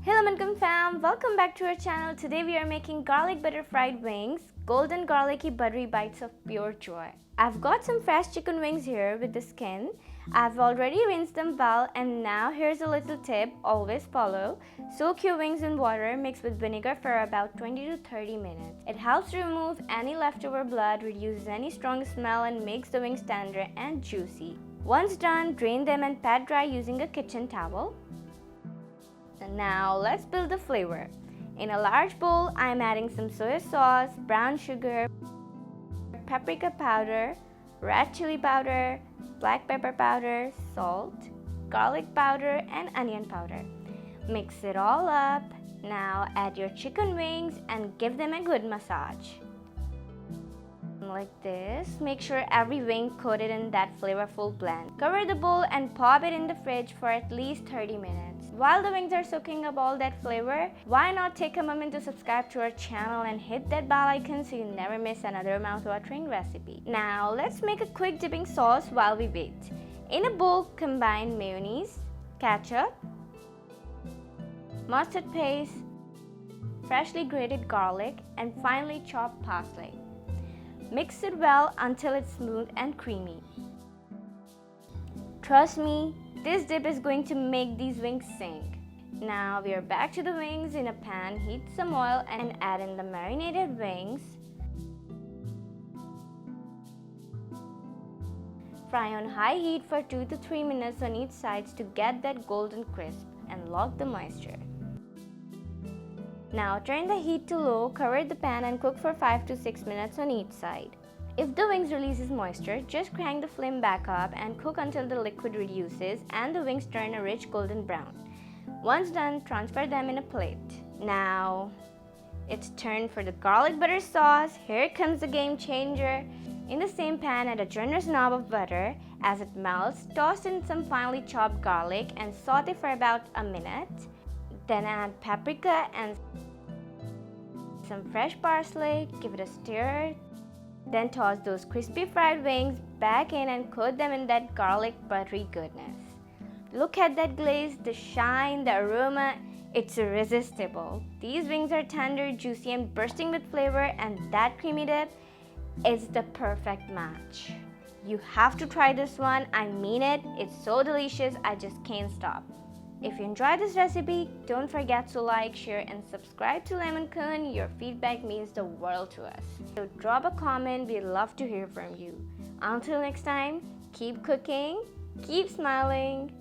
Hello Mancam fam, welcome back to our channel. Today we are making garlic butter fried wings, golden garlicky buttery bites of pure joy. I've got some fresh chicken wings here with the skin. I've already rinsed them well, and now here's a little tip, always follow. Soak your wings in water mixed with vinegar for about 20 to 30 minutes. It helps remove any leftover blood, reduces any strong smell, and makes the wings tender and juicy. Once done, drain them and pat dry using a kitchen towel. Now let's build the flavor. In a large bowl, I'm adding some soy sauce, brown sugar, paprika powder, red chili powder, black pepper powder, salt, garlic powder, and onion powder. Mix it all up. Now add your chicken wings and give them a good massage. Like this. Make sure every wing coated in that flavorful blend. Cover the bowl and pop it in the fridge for at least 30 minutes. While the wings are soaking up all that flavor, why not take a moment to subscribe to our channel and hit that bell icon so you never miss another mouth-watering recipe. Now let's make a quick dipping sauce while we wait. In a bowl, combine mayonnaise, ketchup, mustard paste, freshly grated garlic, and finely chopped parsley. Mix it well until it's smooth and creamy. Trust me, this dip is going to make these wings sing. Now we are back to the wings. In a pan, heat some oil and add in the marinated wings. Fry on high heat for 2 to 3 minutes on each side to get that golden crisp and lock the moisture. Now turn the heat to low, cover the pan and cook for 5 to 6 minutes on each side. If the wings releases moisture, just crank the flame back up and cook until the liquid reduces and the wings turn a rich golden brown. Once done, transfer them in a plate. Now, it's turn for the garlic butter sauce. Here comes the game changer. In the same pan, add a generous knob of butter. As it melts, toss in some finely chopped garlic and saute for about a minute. Then add paprika and some fresh parsley. Give it a stir. Then toss those crispy fried wings back in and coat them in that garlic buttery goodness. Look at that glaze, the shine, the aroma. It's irresistible. These wings are tender, juicy, and bursting with flavor, and that creamy dip is the perfect match. You have to try this one. I mean it. It's so delicious. I just can't stop. If you enjoyed this recipe, don't forget to like, share, and subscribe to Lemon Kun. Your feedback means the world to us. So drop a comment. We'd love to hear from you. Until next time, keep cooking, keep smiling.